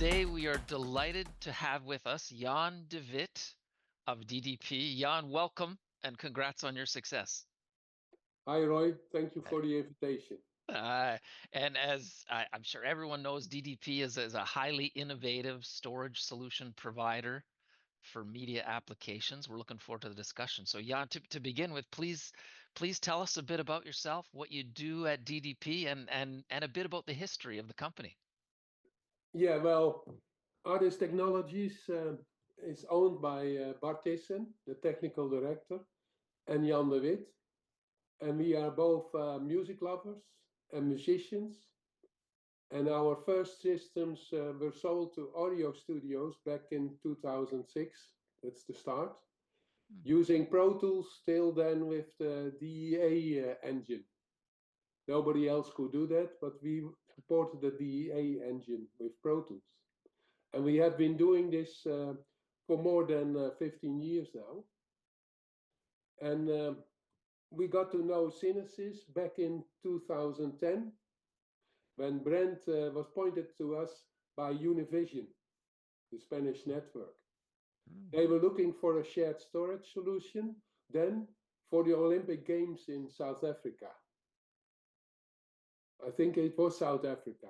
Today we are delighted to have with us Jan de Wit of DDP. Jan, welcome and congrats on your success. Hi, Roy. Thank you for the invitation. And as I'm sure everyone knows, DDP is a highly innovative storage solution provider for media applications. We're looking forward to the discussion. So Jan, to begin with, please tell us a bit about yourself, what you do at DDP, and a bit about the history of the company. Yeah, well, Artist Technologies is owned by Bart Thyssen, the technical director, and Jan de Wit. And we are both music lovers and musicians. And our first systems were sold to audio studios back in 2006. That's the start. Using Pro Tools still then with the DEA engine. Nobody else could do that, but we supported the DEA engine with Pro Tools. And we have been doing this for more than 15 years now. And we got to know CineSys back in 2010 when Brent was pointed to us by Univision, the Spanish network. They were looking for a shared storage solution then for the Olympic Games in South Africa. I think it was South Africa,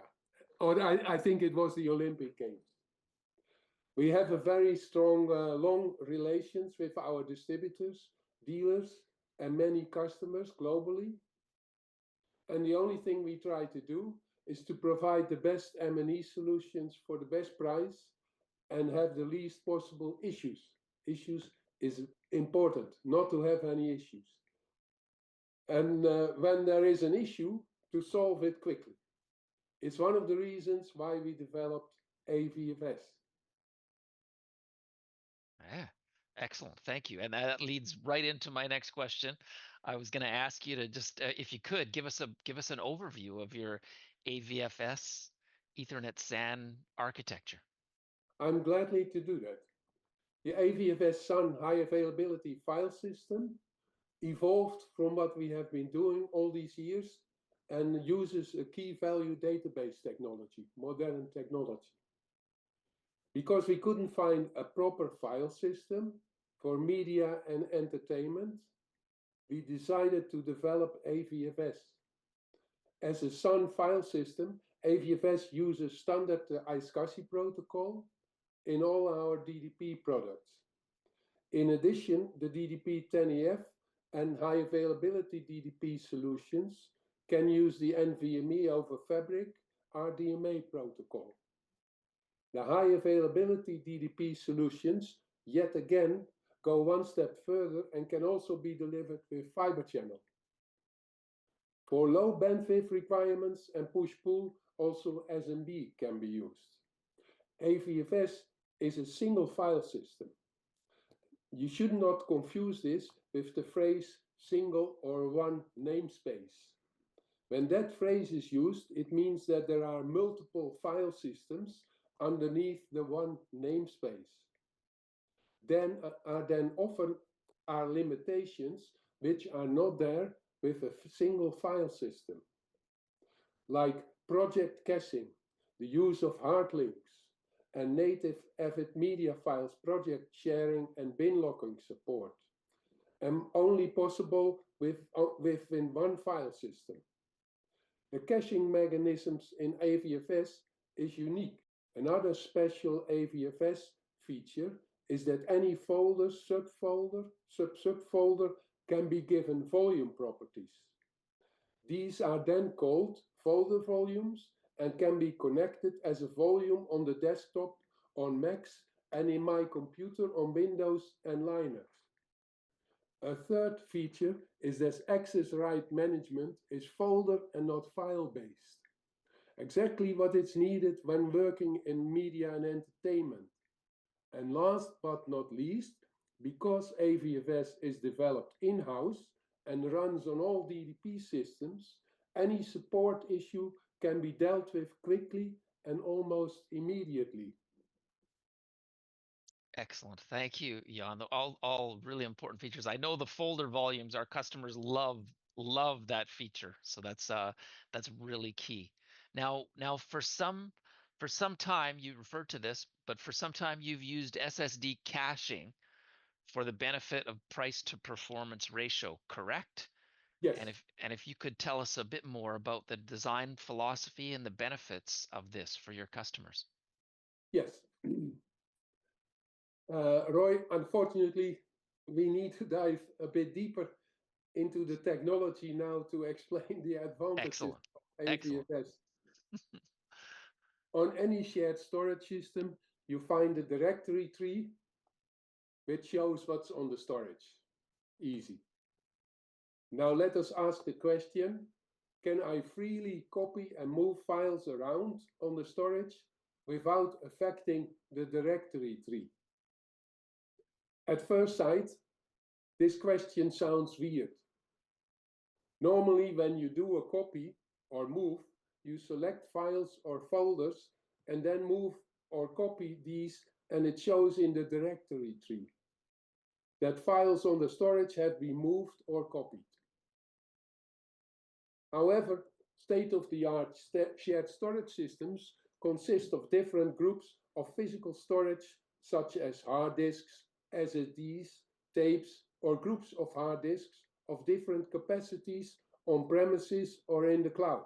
or I think it was the Olympic Games. We have a very strong, long relations with our distributors, dealers, and many customers globally. And the only thing we try to do is to provide the best M&E solutions for the best price and have the least possible issues. Issues is important, not to have any issues. And when there is an issue, to solve it quickly. It's one of the reasons why we developed AVFS. Yeah, excellent. Thank you. And that leads right into my next question. I was going to ask you to just, if you could, give us an overview of your AVFS Ethernet SAN architecture. I'm gladly to do that. The AVFS SAN high availability file system evolved from what we have been doing all these years and uses a key value database technology, modern technology. Because we couldn't find a proper file system for media and entertainment, we decided to develop AVFS. As a SAN file system, AVFS uses standard iSCSI protocol in all our DDP products. In addition, the DDP 10EF and high availability DDP solutions can use the NVMe-oF fabric RDMA protocol. The high availability DDP solutions, yet again, go one step further and can also be delivered with fiber channel. For low bandwidth requirements and push-pull, also SMB can be used. AVFS is a single file system. You should not confuse this with the phrase single or one namespace. When that phrase is used, it means that there are multiple file systems underneath the one namespace. Then often are limitations which are not there with a single file system, like project caching, the use of hard links, and native Avid media files project sharing and bin locking support, and only possible within one file system. The caching mechanisms in AVFS is unique. Another special AVFS feature is that any folder, subfolder, sub-subfolder can be given volume properties. These are then called folder volumes and can be connected as a volume on the desktop, on Macs, and in my computer on Windows and Linux. A third feature is that access right management is folder and not file-based. Exactly what is needed when working in media and entertainment. And last but not least, because AVFS is developed in-house and runs on all DDP systems, any support issue can be dealt with quickly and almost immediately. Excellent. Thank you, Jan. All really important features. I know the folder volumes, our customers love that feature. So that's really key. Now for some For some time, you referred to this, but for some time you've used SSD caching for the benefit of price to performance ratio, correct? Yes, And if you could tell us a bit more about the design philosophy and the benefits of this for your customers. yes. Roy, unfortunately, we need to dive a bit deeper into the technology now to explain the advantages Excellent. of Excellent. AVFS. On any shared storage system, you find a directory tree which shows what's on the storage. Easy. Now let us ask the question, can I freely copy and move files around on the storage without affecting the directory tree? At first sight, this question sounds weird. Normally, when you do a copy or move, you select files or folders and then move or copy these, and it shows in the directory tree that files on the storage have been moved or copied. However, state-of-the-art shared storage systems consist of different groups of physical storage, such as hard disks, SSDs, tapes, or groups of hard disks of different capacities on premises or in the cloud.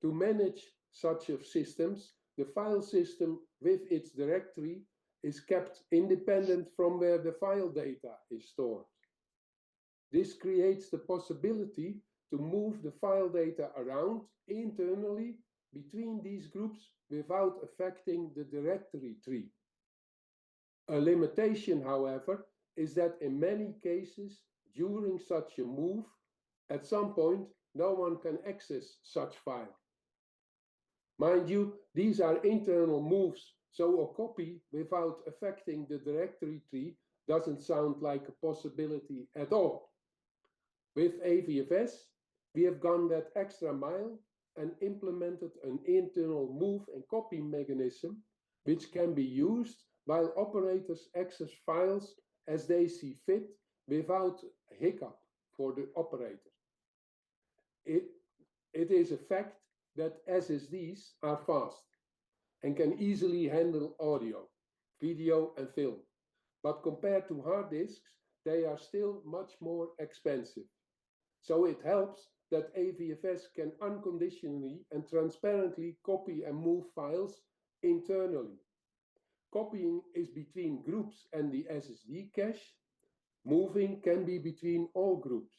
To manage such systems, the file system with its directory is kept independent from where the file data is stored. This creates the possibility to move the file data around internally between these groups without affecting the directory tree. A limitation, however, is that in many cases, during such a move, at some point, no one can access such file. Mind you, these are internal moves, so a copy without affecting the directory tree doesn't sound like a possibility at all. With AVFS, we have gone that extra mile and implemented an internal move and copy mechanism which can be used while operators access files as they see fit without hiccup for the operator. It is a fact that SSDs are fast and can easily handle audio, video, and film. But compared to hard disks, they are still much more expensive. So it helps that AVFS can unconditionally and transparently copy and move files internally. Copying is between groups and the SSD cache. Moving can be between all groups.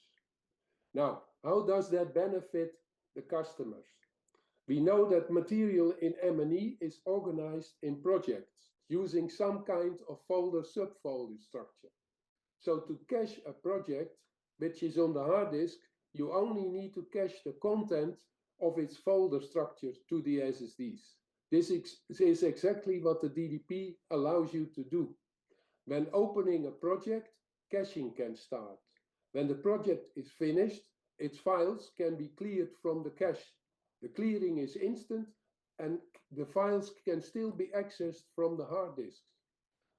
Now, how does that benefit the customers? We know that material in M&E is organized in projects using some kind of folder-subfolder structure. So to cache a project, which is on the hard disk, you only need to cache the content of its folder structure to the SSDs. This is exactly what the DDP allows you to do. When opening a project, caching can start. When the project is finished, its files can be cleared from the cache. The clearing is instant and the files can still be accessed from the hard disks.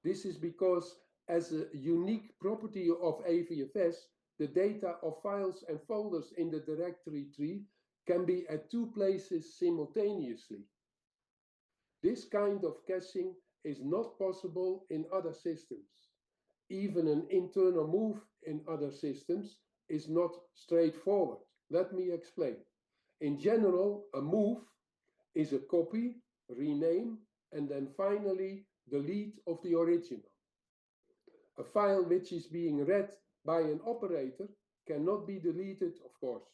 This is because, as a unique property of AVFS, the data of files and folders in the directory tree can be at two places simultaneously. This kind of caching is not possible in other systems. Even an internal move in other systems is not straightforward. Let me explain. In general, a move is a copy, rename, and then finally delete of the original. A file which is being read by an operator cannot be deleted, of course.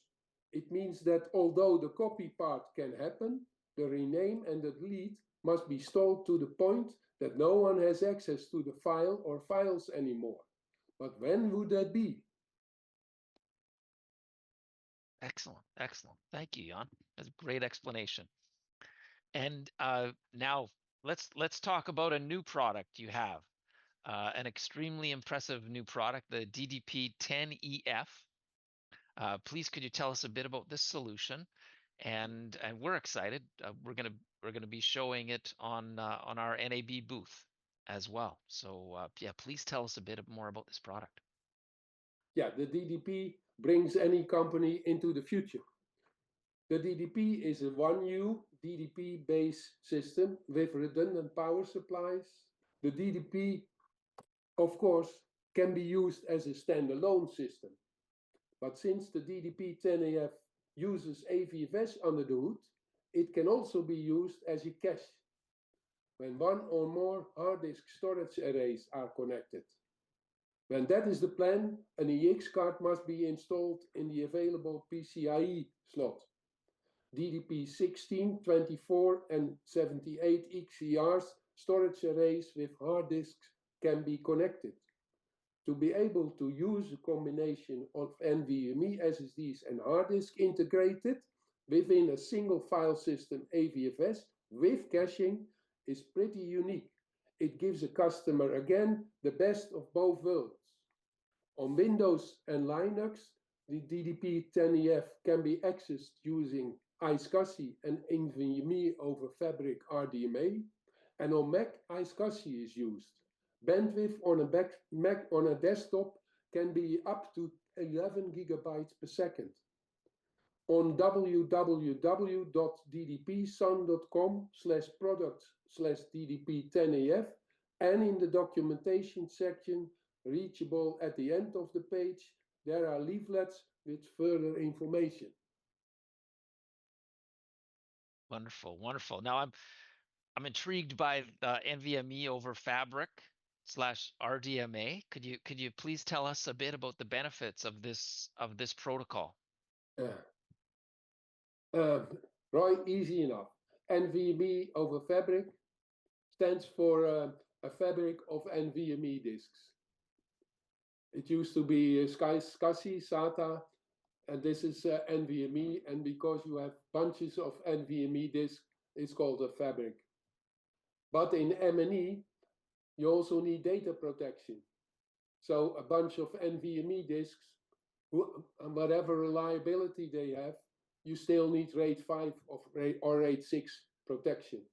It means that although the copy part can happen, the rename and the delete must be stalled to the point that no one has access to the file or files anymore. But when would that be? Excellent. Excellent. Thank you, Jan. That's a great explanation. And now let's talk about a new product you have. An extremely impressive new product, the DDP 10EF. Please, could you tell us a bit about this solution? And we're excited. We're gonna be showing it on our NAB booth as well. So yeah, please tell us a bit more about this product. Yeah, the DDP brings any company into the future. The DDP is a 1U DDP base system with redundant power supplies. The DDP, of course, can be used as a standalone system. But since the DDP-10AF uses AVFS under the hood, it can also be used as a cache when one or more hard disk storage arrays are connected. When that is the plan, an EX card must be installed in the available PCIe slot. DDP 16, 24, and 78 XCRs storage arrays with hard disks can be connected. To be able to use a combination of NVMe SSDs and hard disk integrated within a single file system AVFS with caching is pretty unique. It gives a customer again the best of both worlds. On Windows and Linux, the DDP-10EF can be accessed using iSCSI and NVMe over Fabric RDMA, and on Mac, iSCSI is used. Bandwidth on a Mac on a desktop can be up to 11 gigabytes per second. On www.ddpsun.com/products/ddp10ef and in the documentation section, reachable at the end of the page, there are leaflets with further information. Wonderful, wonderful. Now I'm intrigued by NVMe over Fabric slash RDMA. Could you please tell us a bit about the benefits of this protocol? Right, easy enough. NVMe over Fabric stands for a fabric of NVMe disks. It used to be SCSI, SATA, and this is NVMe, and because you have bunches of NVMe disks, it's called a fabric. But in M&E, you also need data protection. So a bunch of NVMe disks, whatever reliability they have, you still need RAID 5 or RAID 6 protection.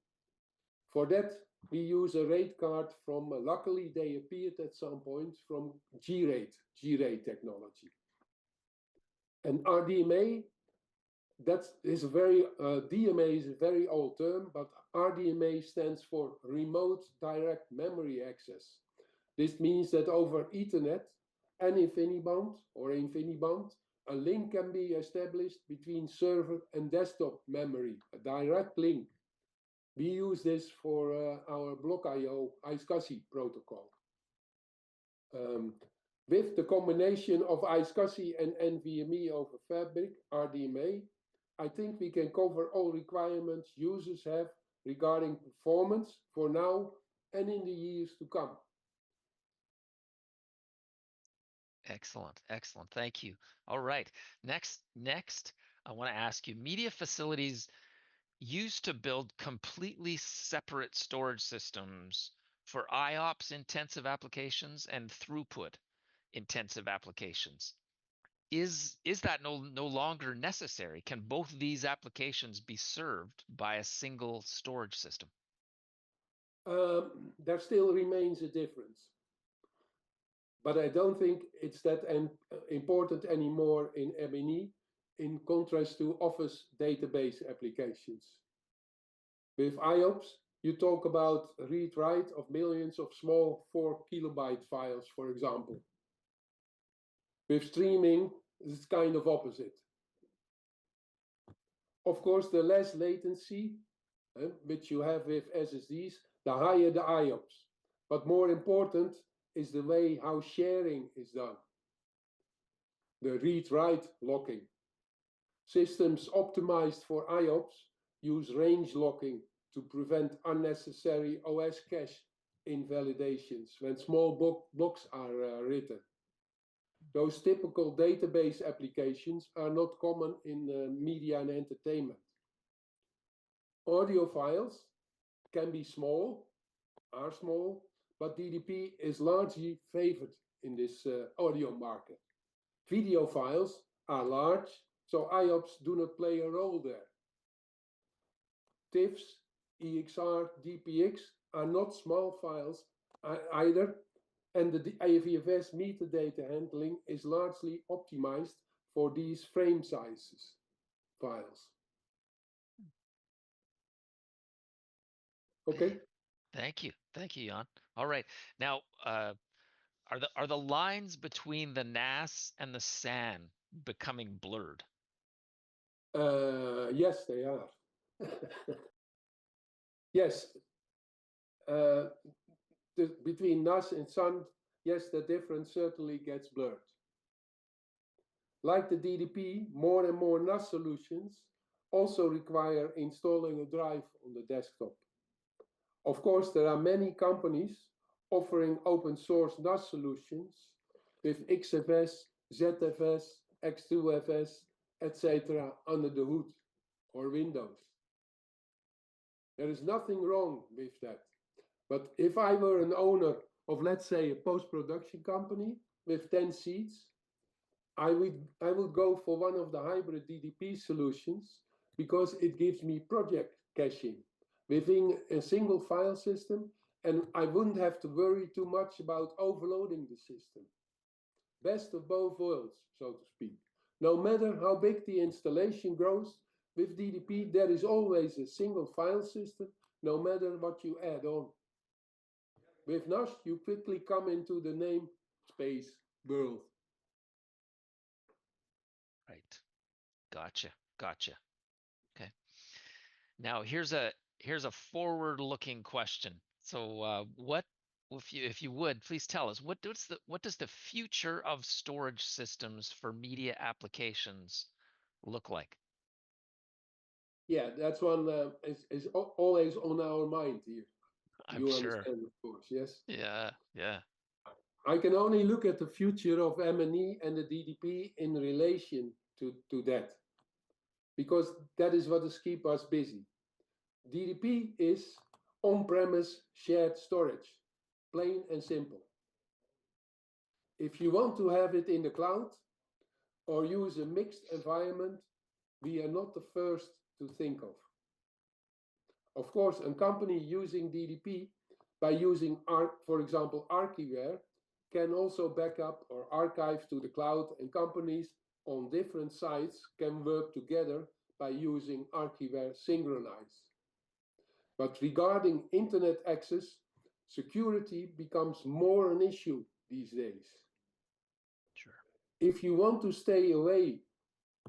For that, we use a RAID card from, luckily they appeared at some point, from G-RAID technology. And RDMA, DMA is a very old term, but RDMA stands for Remote Direct Memory Access. This means that over Ethernet and InfiniBand, a link can be established between server and desktop memory, a direct link. We use this for our block I/O iSCSI protocol. With the combination of iSCSI and NVMe over Fabric, RDMA, I think we can cover all requirements users have regarding performance for now and in the years to come. Excellent, excellent. Thank you. All right. Next, I want to ask you, media facilities used to build completely separate storage systems for IOPS intensive applications and throughput intensive applications. Is that no longer necessary? Can both these applications be served by a single storage system? There still remains a difference. But I don't think it's that important anymore in M&E, in contrast to Office database applications. With IOPS, you talk about read-write of millions of small 4 kilobyte files, for example. With streaming, it's kind of opposite. Of course, the less latency, which you have with SSDs, the higher the IOPS. But more important is the way how sharing is done. The read-write locking. Systems optimized for IOPS use range locking to prevent unnecessary OS cache invalidations when small blocks are written. Those typical database applications are not common in media and entertainment. Audio files can be small, are small, but DDP is largely favored in this audio market. Video files are large, so IOPS do not play a role there. TIFFs, EXR, DPX are not small files either, and the AVFS metadata handling is largely optimized for these frame sizes files. Okay. Thank you, Jan. All right, now are the lines between the NAS and the SAN becoming blurred? Yes, they are. Yes. Uh, Between NAS and SAN, yes, the difference certainly gets blurred. Like the DDP, more and more NAS solutions also require installing a drive on the desktop. Of course, there are many companies offering open source NAS solutions with XFS, ZFS, X2FS, etc. under the hood or Windows. There is nothing wrong with that. But if I were an owner of, let's say, a post-production company with 10 seats, I would go for one of the hybrid DDP solutions because it gives me project caching within a single file system, and I wouldn't have to worry too much about overloading the system. Best of both worlds, so to speak. No matter how big the installation grows, with DDP there is always a single file system, no matter what you add on. With NAS, you quickly come into the namespace world. Right. Gotcha. Gotcha. Okay. Now here's a forward-looking question. So what if you would please tell us what does the future of storage systems for media applications look like? Yeah, that's one is always on our mind here. I'm You sure. understand, of course, yes? Yeah, yeah. I can only look at the future of M&E and the DDP in relation to that, because that is what is keep us busy. DDP is on-premise shared storage, plain and simple. If you want to have it in the cloud or use a mixed environment, we are not the first to think of. Of course, a company using DDP by using, for example, Archivare can also back up or archive to the cloud, and companies on different sites can work together by using Archivare Synchronize. But regarding internet access, security becomes more an issue these days. Sure. If you want to stay away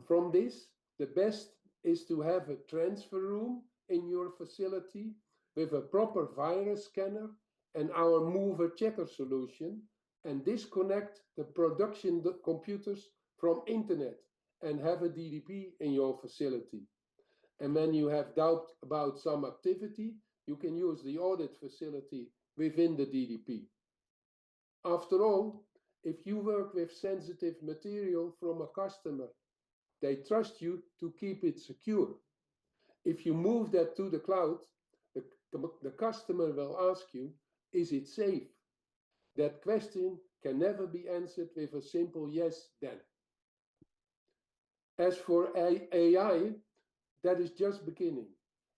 from this, the best is to have a transfer room in your facility with a proper virus scanner and our mover checker solution, and disconnect the production computers from internet and have a DDP in your facility. And when you have doubt about some activity, you can use the audit facility within the DDP. After all, if you work with sensitive material from a customer, they trust you to keep it secure. If you move that to the cloud, the customer will ask you, is it safe? That question can never be answered with a simple yes, then. As for AI, that is just beginning.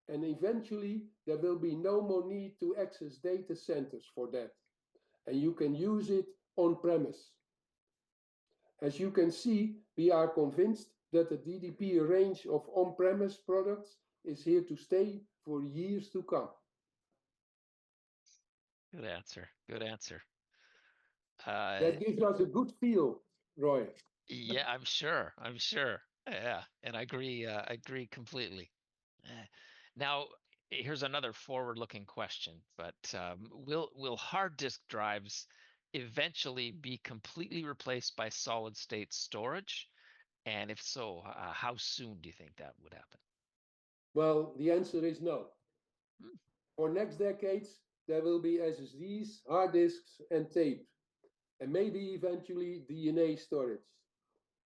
And eventually, there will be no more need to access data centers for that. And you can use it on premise. As you can see, we are convinced that the DDP range of on-premise products is here to stay for years to come. Good answer. Good answer. That gives us a good feel, Roy. Yeah, I'm sure. I'm sure. Yeah, and I agree completely. Now, here's another forward-looking question, but will hard disk drives eventually be completely replaced by solid-state storage? And if so, how soon do you think that would happen? Well, the answer is no. Hmm. For next decades, there will be SSDs, hard disks, and tape, and maybe eventually DNA storage.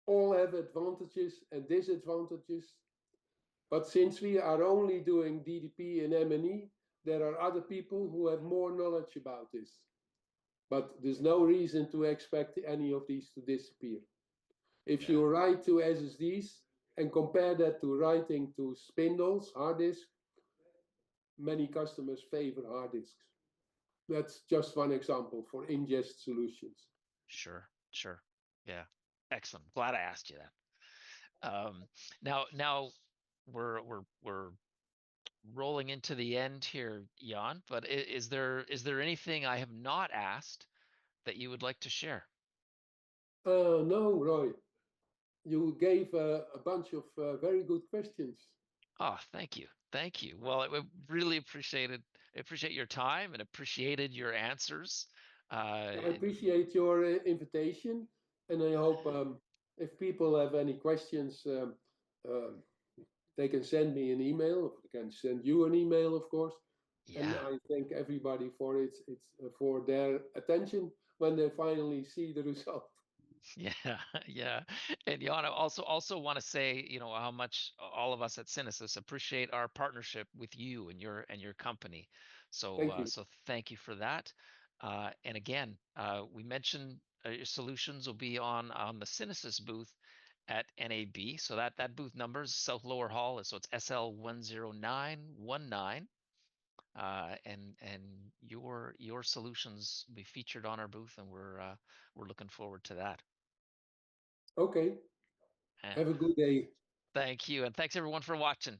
All have advantages and disadvantages, but since we are only doing DDP and M&E, there are other people who have more knowledge about this. But there's no reason to expect any of these to disappear. If Yeah, you write to SSDs and compare that to writing to spindles, hard disks, many customers favor hard disks. That's just one example for ingest solutions. sure, sure. Yeah, excellent. Glad I asked you that. Now we're rolling into the end here, Jan, but is there anything I have not asked that you would like to share? No, Roy, you gave a bunch of very good questions. Oh, thank you. Thank you. Well, I really appreciate your time and appreciated your answers. I appreciate your invitation, and I hope if people have any questions, um, they can send me an email. Or they can send you an email, of course. And Yeah. I thank everybody for it's for their attention when they finally see the result. Yeah, yeah. And Jan, I also want to say, how much all of us at CineSys appreciate our partnership with you and your company. So Thank you. so thank you for that. And again, we mentioned your solutions will be on the CineSys booth at NAB. So that booth number is South Lower Hall, so it's SL10919. And your solutions will be featured on our booth, and we're looking forward to that. Okay. Uh, Have a good day. Thank you, and thanks everyone for watching.